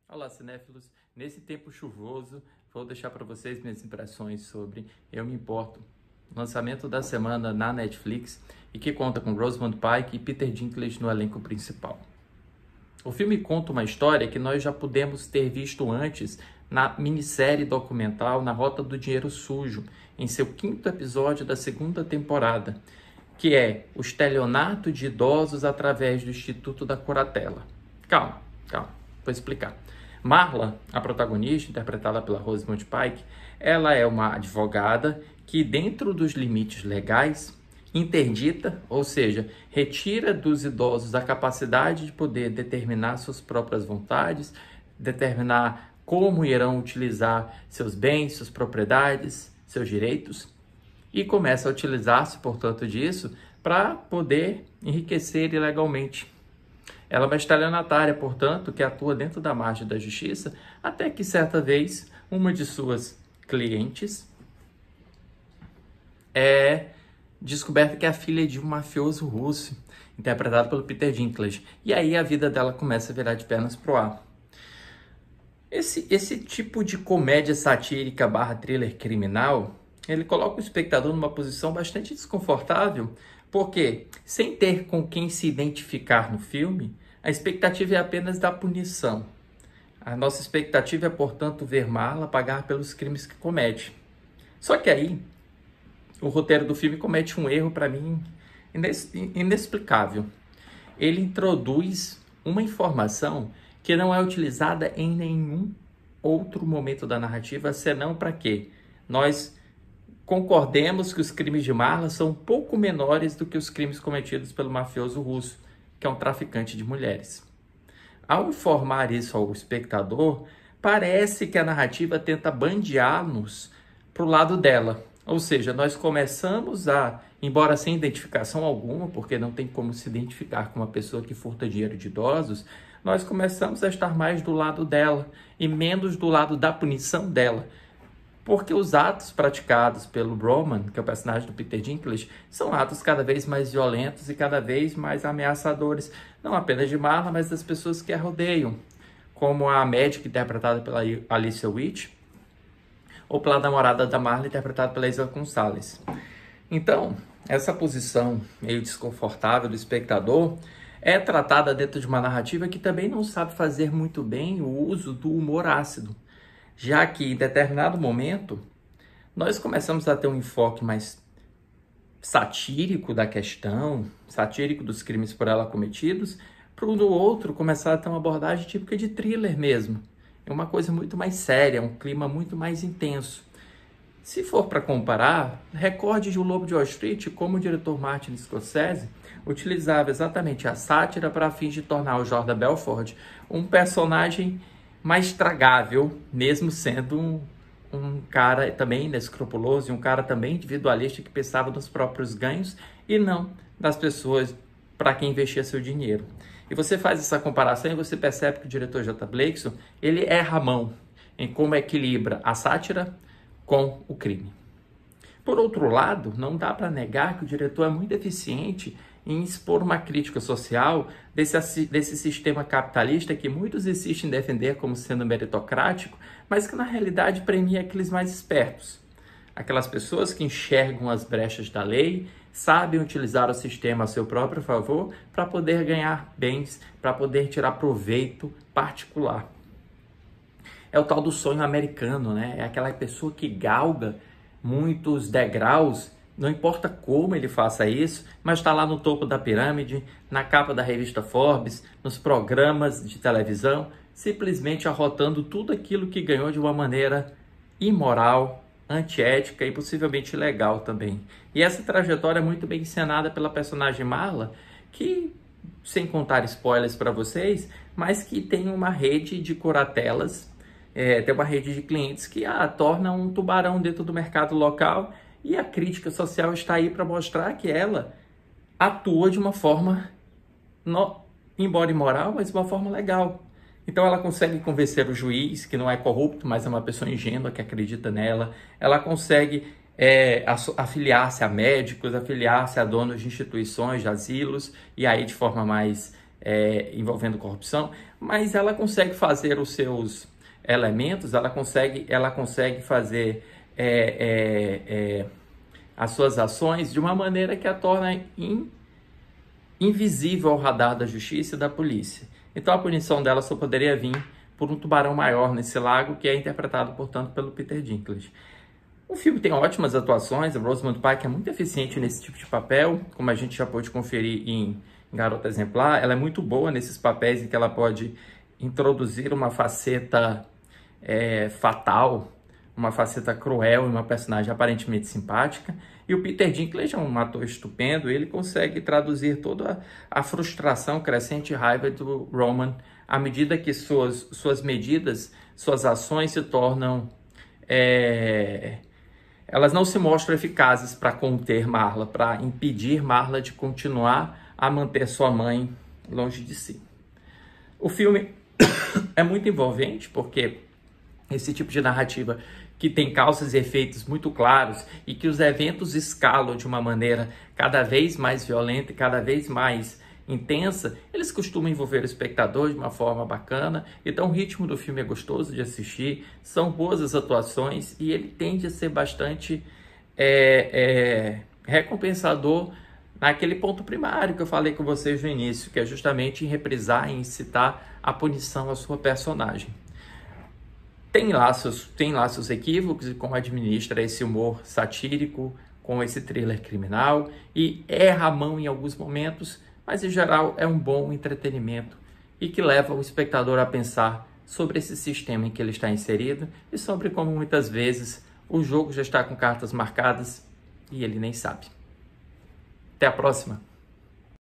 Olá, cinéfilos! Nesse tempo chuvoso, vou deixar para vocês minhas impressões sobre Eu Me Importo, lançamento da semana na Netflix e que conta com Rosamund Pike e Peter Dinklage no elenco principal. O filme conta uma história que nós já pudemos ter visto antes na minissérie documental Na Rota do Dinheiro Sujo, em seu 5º episódio da 2ª temporada, que é o estelionato de idosos através do Instituto da Curatela. Calma, vou explicar. Marla, a protagonista, interpretada pela Rosamund Pike, ela é uma advogada que, dentro dos limites legais, interdita, ou seja, retira dos idosos a capacidade de poder determinar suas próprias vontades, determinar como irão utilizar seus bens, suas propriedades, seus direitos, e começa a utilizar-se, portanto, disso para poder enriquecer ilegalmente. Ela é uma estelionatária, portanto, que atua dentro da margem da justiça, até que certa vez uma de suas clientes é descoberta que é a filha de um mafioso russo, interpretado pelo Peter Dinklage. E aí a vida dela começa a virar de pernas pro ar. Esse tipo de comédia satírica / thriller criminal, ele coloca o espectador numa posição bastante desconfortável, porque, sem ter com quem se identificar no filme, a expectativa é apenas da punição. A nossa expectativa é, portanto, ver Marla pagar pelos crimes que comete. Só que aí, o roteiro do filme comete um erro, para mim, inexplicável. Ele introduz uma informação que não é utilizada em nenhum outro momento da narrativa, senão para quê? Nós concordemos que os crimes de Marla são um pouco menores do que os crimes cometidos pelo mafioso russo, que é um traficante de mulheres. Ao informar isso ao espectador, parece que a narrativa tenta bandear-nos para o lado dela. Ou seja, nós começamos a, embora sem identificação alguma, porque não tem como se identificar com uma pessoa que furta dinheiro de idosos, nós começamos a estar mais do lado dela e menos do lado da punição dela. Porque os atos praticados pelo Roman, que é o personagem do Peter Dinklage, são atos cada vez mais violentos e cada vez mais ameaçadores, não apenas de Marla, mas das pessoas que a rodeiam, como a médica interpretada pela Alicia Witt, ou pela namorada da Marla, interpretada pela Eiza Gonzalez. Então, essa posição meio desconfortável do espectador é tratada dentro de uma narrativa que também não sabe fazer muito bem o uso do humor ácido, já que em determinado momento nós começamos a ter um enfoque mais satírico da questão, satírico dos crimes por ela cometidos, para o outro começar a ter uma abordagem típica de thriller mesmo. É uma coisa muito mais séria, um clima muito mais intenso. Se for para comparar, recorde de O Lobo de Wall Street, como o diretor Martin Scorsese utilizava exatamente a sátira para fins de tornar o Jordan Belfort um personagem mais tragável, mesmo sendo um cara também inescrupuloso e um cara também individualista que pensava nos próprios ganhos e não das pessoas para quem investia seu dinheiro. E você faz essa comparação e você percebe que o diretor J. Blakeson, ele erra a mão em como equilibra a sátira com o crime. Por outro lado, não dá para negar que o diretor é muito eficiente em expor uma crítica social desse sistema capitalista que muitos insistem em defender como sendo meritocrático, mas que na realidade premia aqueles mais espertos. Aquelas pessoas que enxergam as brechas da lei, sabem utilizar o sistema a seu próprio favor para poder ganhar bens, para poder tirar proveito particular. É o tal do sonho americano, né? É aquela pessoa que galga muitos degraus, não importa como ele faça isso, mas está lá no topo da pirâmide, na capa da revista Forbes, nos programas de televisão, simplesmente arrotando tudo aquilo que ganhou de uma maneira imoral, antiética e possivelmente ilegal também. E essa trajetória é muito bem encenada pela personagem Marla, que, sem contar spoilers para vocês, mas que tem uma rede de curatelas, tem uma rede de clientes que a torna um tubarão dentro do mercado local, e a crítica social está aí para mostrar que ela atua de uma forma, embora imoral, mas de uma forma legal. Então ela consegue convencer o juiz, que não é corrupto, mas é uma pessoa ingênua que acredita nela. Ela consegue afiliar-se a médicos, afiliar-se a donos de instituições, de asilos, e aí de forma mais envolvendo corrupção, mas ela consegue fazer os seus elementos, ela consegue fazer as suas ações de uma maneira que a torna invisível ao radar da justiça e da polícia. Então a punição dela só poderia vir por um tubarão maior nesse lago, que é interpretado, portanto, pelo Peter Dinklage. O filme tem ótimas atuações, a Rosamund Pike é muito eficiente nesse tipo de papel, como a gente já pôde conferir em Garota Exemplar. Ela é muito boa nesses papéis em que ela pode introduzir uma faceta fatal, uma faceta cruel e uma personagem aparentemente simpática. E o Peter Dinklage é um ator estupendo, ele consegue traduzir toda a frustração, crescente raiva do Roman à medida que suas medidas, suas ações se tornam... elas não se mostram eficazes para conter Marla, para impedir Marla de continuar a manter sua mãe longe de si. O filme é muito envolvente, porque esse tipo de narrativa que tem causas e efeitos muito claros e que os eventos escalam de uma maneira cada vez mais violenta e cada vez mais intensa, eles costumam envolver o espectador de uma forma bacana. Então o ritmo do filme é gostoso de assistir, são boas as atuações e ele tende a ser bastante recompensador naquele ponto primário que eu falei com vocês no início, que é justamente em reprisar e incitar a punição à sua personagem. Tem lá seus equívocos e como administra esse humor satírico com esse thriller criminal e erra a mão em alguns momentos, mas em geral é um bom entretenimento e que leva o espectador a pensar sobre esse sistema em que ele está inserido e sobre como muitas vezes o jogo já está com cartas marcadas e ele nem sabe. Até a próxima!